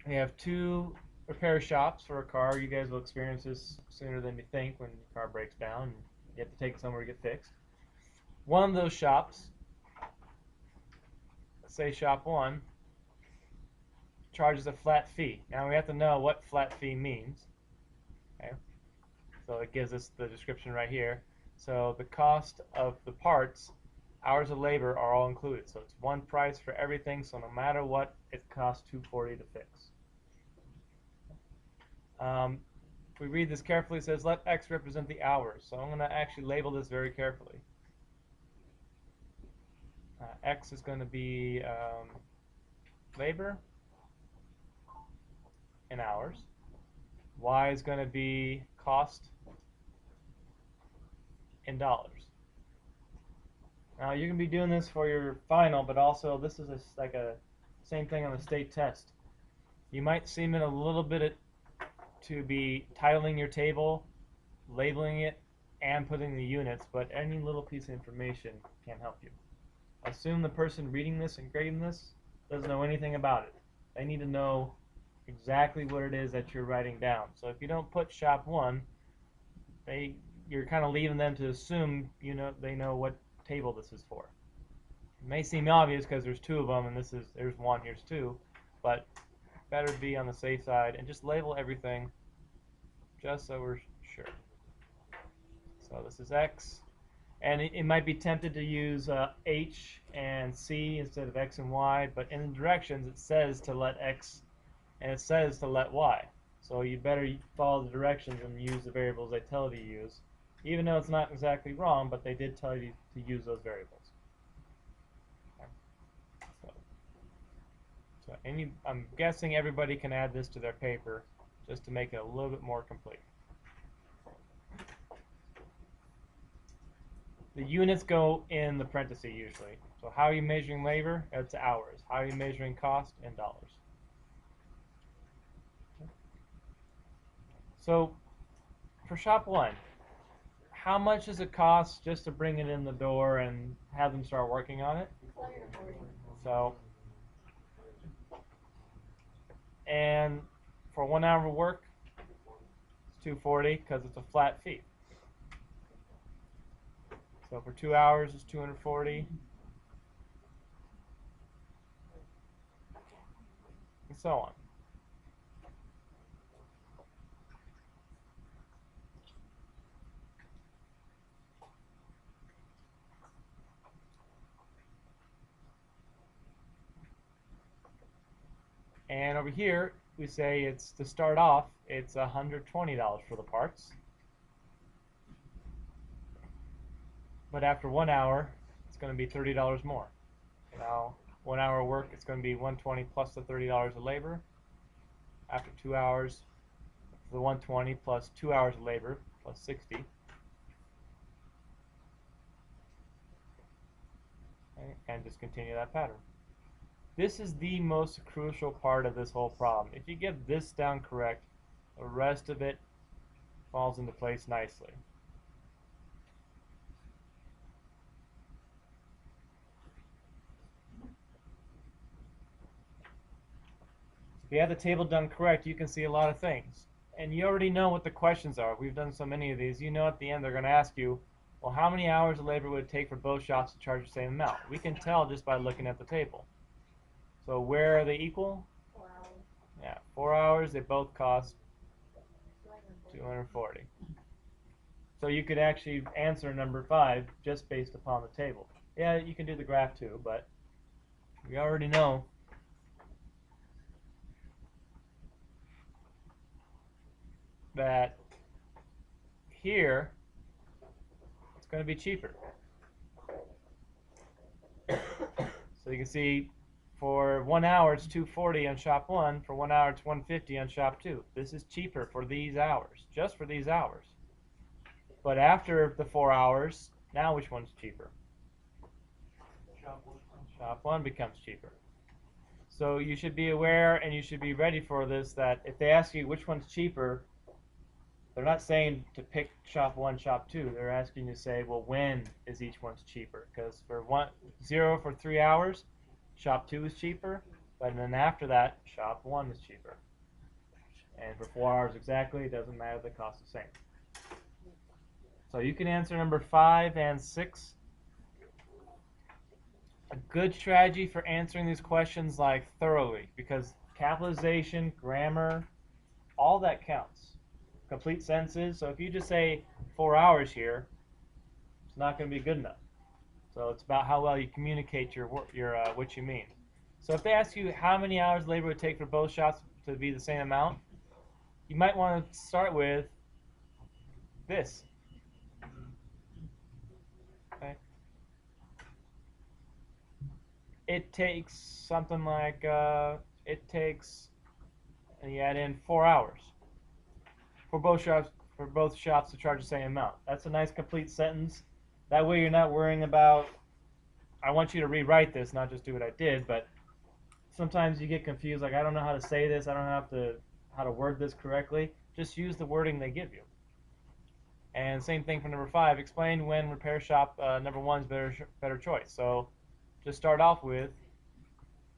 We have two repair shops for a car. You guys will experience this sooner than you think when your car breaks down and you have to take it somewhere to get fixed. One of those shops, say shop 1, charges a flat fee. Now we have to know what flat fee means. Okay? So it gives us the description right here. So the cost of the parts, hours of labor are all included. So it's one price for everything. So no matter what, it costs $240 to fix. If we read this carefully, it says let X represent the hours. So I'm going to actually label this very carefully. X is going to be labor in hours. Y is going to be cost in dollars. Now you can be doing this for your final, but also this is like a same thing on the state test. You might seem in a little bit to be titling your table, labeling it, and putting the units, but any little piece of information can help you. Assume the person reading this and grading this doesn't know anything about it. They need to know exactly what it is that you're writing down. So if you don't put shop 1, you're kind of leaving them to assume they know what table this is for. It may seem obvious because there's 2 of them, and there's 1, here's 2, but better to be on the safe side and just label everything just so we're sure. So this is X, and it might be tempted to use H and C instead of X and Y, but in the directions it says to let X and it says to let Y. So you better follow the directions and use the variables they tell you to use, even though it's not exactly wrong, but they did tell you to use those variables. I'm guessing everybody can add this to their paper just to make it a little bit more complete. The units go in the parentheses usually. So how are you measuring labor? It's hours. How are you measuring cost? In dollars. So for shop 1, how much does it cost just to bring it in the door and have them start working on it? So, and for 1 hour of work, it's $240 because it's a flat fee. So for 2 hours, it's $240, and so on. And over here, we say it's to start off, it's $120 for the parts. But after 1 hour, it's going to be $30 more. Now, 1 hour of work, it's going to be $120 plus the $30 of labor. After 2 hours, the $120 plus 2 hours of labor plus $60. Okay, and just continue that pattern. This is the most crucial part of this whole problem. If you get this down correct, the rest of it falls into place nicely. If you have the table done correct, you can see a lot of things. And you already know what the questions are. We've done so many of these. You know at the end they're going to ask you, well, how many hours of labor would it take for both shops to charge the same amount? We can tell just by looking at the table. So where are they equal? 4 hours. Yeah, 4 hours, they both cost $240. So you could actually answer number 5 just based upon the table. Yeah, you can do the graph too, but we already know that here it's going to be cheaper. So you can see for 1 hour it's $240 on shop 1, for 1 hour it's $150 on shop 2. This is cheaper for these hours, just for these hours. But after the 4 hours, now which one's cheaper? Shop 1 becomes cheaper. So you should be aware and you should be ready for this, that if they ask you which one's cheaper, they're not saying to pick shop 1, shop 2. They're asking you to say, well, when is each one's cheaper? Because for 0 for 3 hours, shop 2 is cheaper. But then after that, shop 1 is cheaper. And for 4 hours exactly, it doesn't matter, the cost is the same. So you can answer number 5 and 6. A good strategy for answering these questions like thoroughly, because capitalization, grammar, all that counts. Complete sentences. So if you just say 4 hours here, it's not going to be good enough. So it's about how well you communicate your what you mean. So if they ask you how many hours labor would take for both shops to be the same amount, you might want to start with this. Okay. It takes something like it takes, and you add in 4 hours for both shops to charge the same amount. That's a nice complete sentence. That way you're not worrying about, I want you to rewrite this, not just do what I did, but sometimes you get confused, like I don't know how to say this, I don't know how to word this correctly. Just use the wording they give you. And same thing for number 5, explain when repair shop number 1 is better choice. So just start off with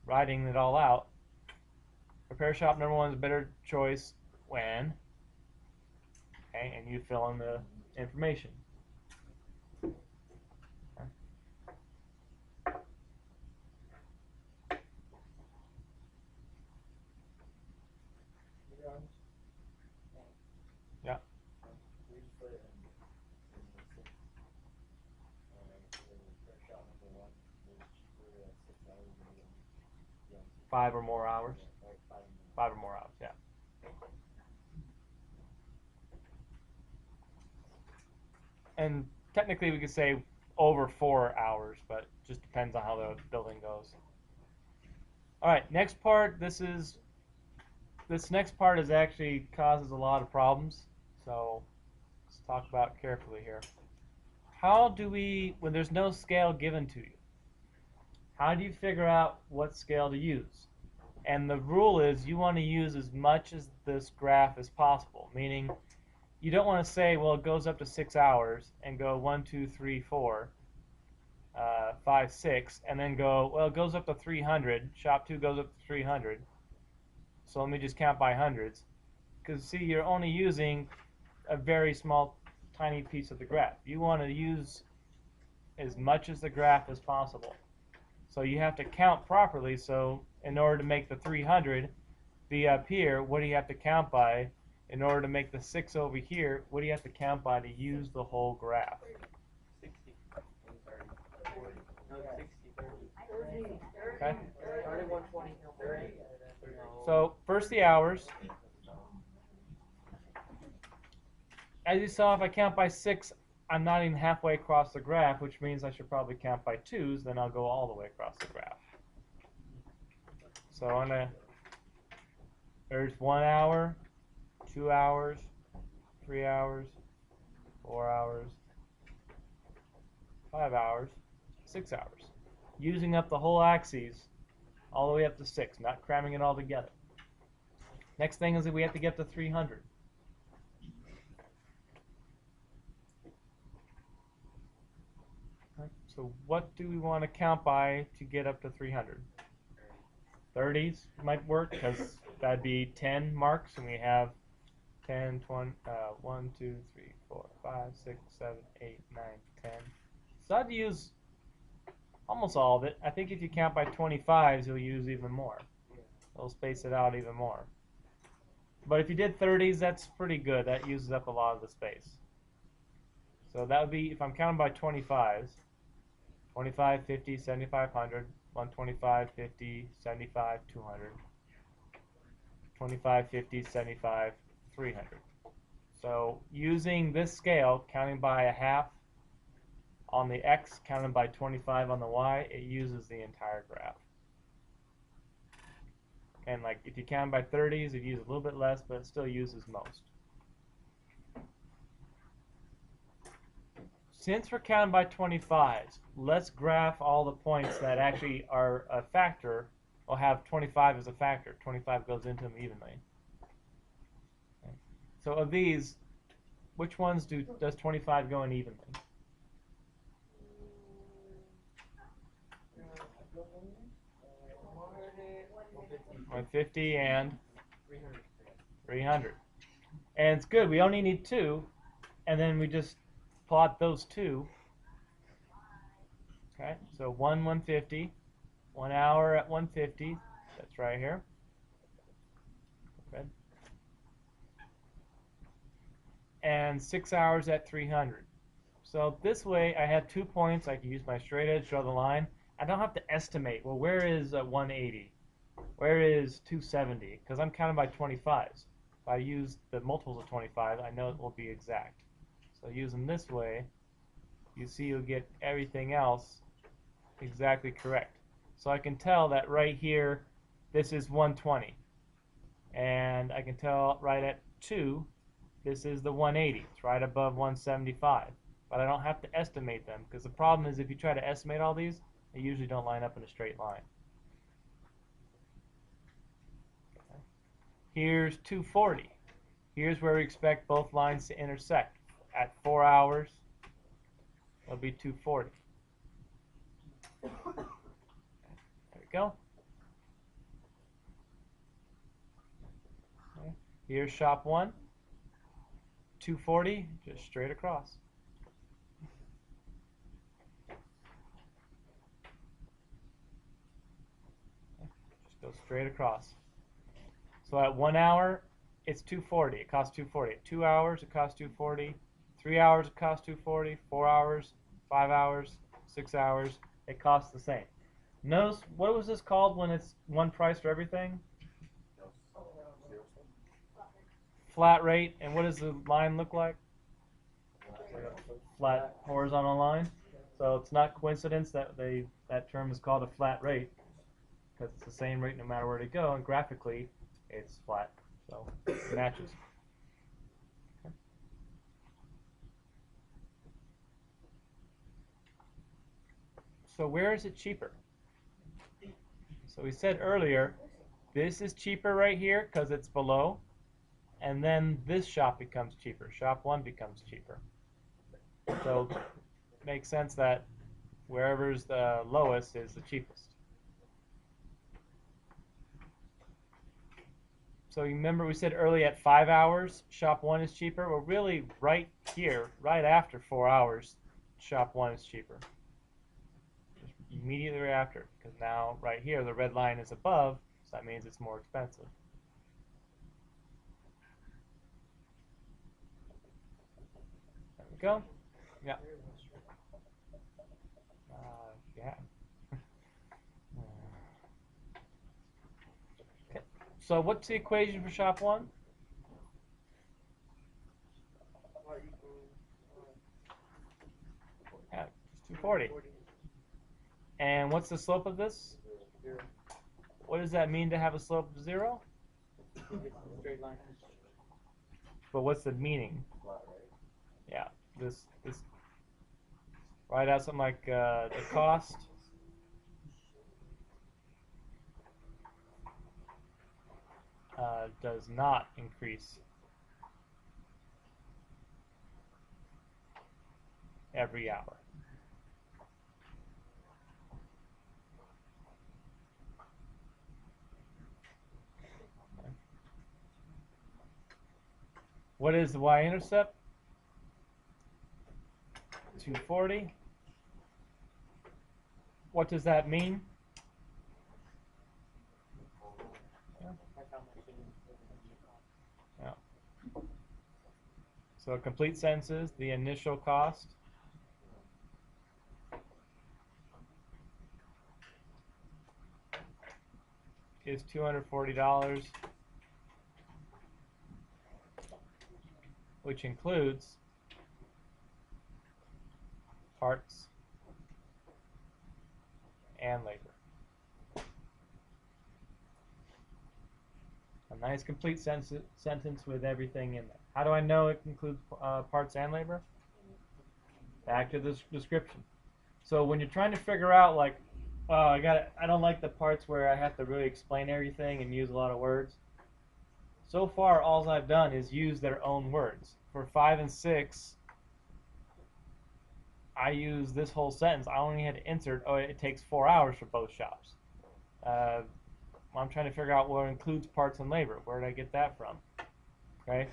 writing it all out. Repair shop number 1 is a better choice when, okay, and you fill in the information. Okay. Yeah. 5 or more hours. 5 or more hours, yeah. And technically we could say over 4 hours, but it just depends on how the building goes. All right, next part. This next part is actually causes a lot of problems. So let's talk about carefully here. How do we, when there's no scale given to you, how do you figure out what scale to use? And the rule is you want to use as much as this graph as possible, meaning you don't want to say, well, it goes up to 6 hours and go 1, 2, 3, 4, 5, 6, and then go, well, it goes up to 300. Shop 2 goes up to 300. So let me just count by hundreds. Because, see, you're only using a very small, tiny piece of the graph. You want to use as much as the graph as possible. So you have to count properly. So in order to make the 300 be up here, what do you have to count by? In order to make the 6 over here, what do you have to count by to use the whole graph? 60, 30, 40, no, 60, 30. Okay? 31, 20, 30. So first the hours. As you saw, if I count by 6, I'm not even halfway across the graph, which means I should probably count by 2s, then I'll go all the way across the graph. So there's 1 hour, 2 hours, 3 hours, 4 hours, 5 hours, 6 hours. Using up the whole axes all the way up to 6, not cramming it all together. Next thing is that we have to get to 300. Right, so what do we want to count by to get up to 300? 30s might work, because that'd be 10 marks, and we have 10, 20, 1, 2, 3, 4, 5, 6, 7, 8, 9, 10. So I'd use almost all of it. I think if you count by 25s, you'll use even more. It'll space it out even more. But if you did 30s, that's pretty good. That uses up a lot of the space. So that would be, if I'm counting by 25s, 25, 50, 75, 100, 125, 50, 75, 200, 25, 50, 75, 300. So using this scale, counting by a half on the x, counting by 25 on the y, it uses the entire graph. And like if you count by 30s, it uses a little bit less, but it still uses most. Since we're counting by 25s, let's graph all the points that actually are a factor, or have 25 as a factor. 25 goes into them evenly. Okay. So of these, which ones does 25 go in evenly? 150 and 300. 300. And it's good. We only need 2, and then we just plot those 2. Okay, so 150, 1 hour at 150. That's right here. Good. And 6 hours at 300. So this way, I have 2 points. I can use my straight edge, draw the line. I don't have to estimate. Well, where is 180? Where is 270? Because I'm counting by 25s. If I use the multiples of 25, I know it will be exact. So using this way, you see you'll get everything else exactly correct. So I can tell that right here, this is 120. And I can tell right at 2, this is the 180. It's right above 175. But I don't have to estimate them, because the problem is if you try to estimate all these, they usually don't line up in a straight line. Okay. Here's 240. Here's where we expect both lines to intersect. At 4 hours, it'll be 240. There we go. Okay. Here's shop 1. 240, just straight across. Just go straight across. So at 1 hour, it's 240. It costs 240. At 2 hours, it costs 240. 3 hours, it costs 240. 4 hours, 5 hours, 6 hours, it costs the same. Notice, what was this called when it's one price for everything? Flat rate. And what does the line look like? Flat horizontal line. So it's not coincidence that that term is called a flat rate, because it's the same rate no matter where to go, and graphically it's flat, so it matches. Okay. So where is it cheaper? So we said earlier, this is cheaper right here because it's below, and then this shop becomes cheaper. Shop 1 becomes cheaper. So it makes sense that wherever's the lowest is the cheapest. So you remember we said early at 5 hours, shop 1 is cheaper. Well, really right here, right after 4 hours, shop 1 is cheaper. Just immediately right after, because now right here the red line is above, so that means it's more expensive. There we go. Yeah. Yeah. Okay. So what's the equation for shop 1? Yeah, it's 240. And what's the slope of this? 0. What does that mean to have a slope of 0? Straight line. But what's the meaning? Yeah, this write out something like the cost does not increase every hour. Okay. What is the y-intercept? 240. What does that mean? Yeah. So complete sentences, the initial cost is $240, which includes parts and labor. A nice complete sentence with everything in there. How do I know it includes parts and labor? Back to the description. So when you're trying to figure out, like, oh, I don't like the parts where I have to really explain everything and use a lot of words. So far, all I've done is use their own words. For 5 and 6, I use this whole sentence. I only had to insert, oh, it takes 4 hours for both shops. I'm trying to figure out what includes parts and labor. Where did I get that from? Okay.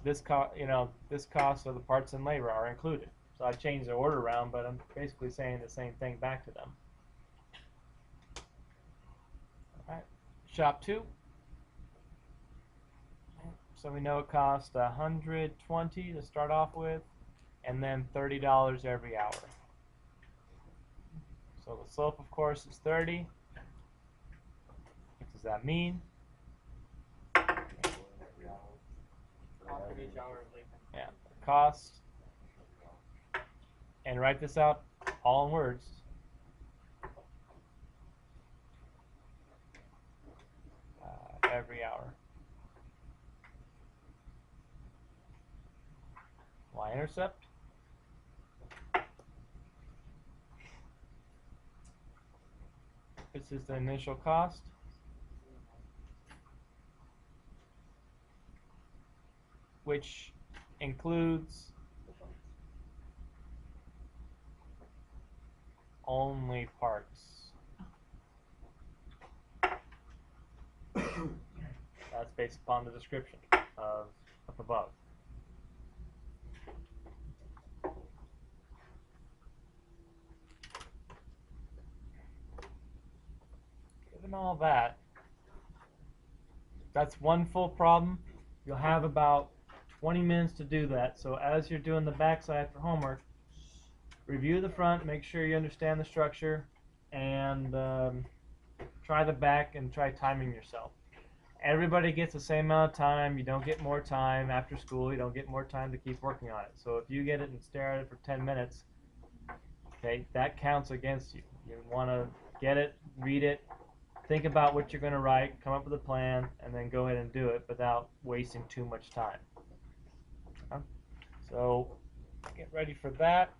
This cost of the parts and labor are included. So I changed the order around, but I'm basically saying the same thing back to them. All right. Shop 2. So we know it costs $120 to start off with, and then $30 every hour. So the slope, of course, is 30. What does that mean? Cost of each hour of labor. Yeah, cost. And write this out all in words. Every hour. Y-intercept. This is the initial cost. Which includes only parts. That's based upon the description of up above. Given all that, that's one full problem. You'll have about 20 minutes to do that. So as you're doing the backside for homework, review the front, make sure you understand the structure, and try the back and try timing yourself. Everybody gets the same amount of time. You don't get more time after school. You don't get more time to keep working on it. So if you get it and stare at it for 10 minutes, okay, that counts against you. You want to get it, read it, think about what you're going to write, come up with a plan, and then go ahead and do it without wasting too much time. So get ready for that.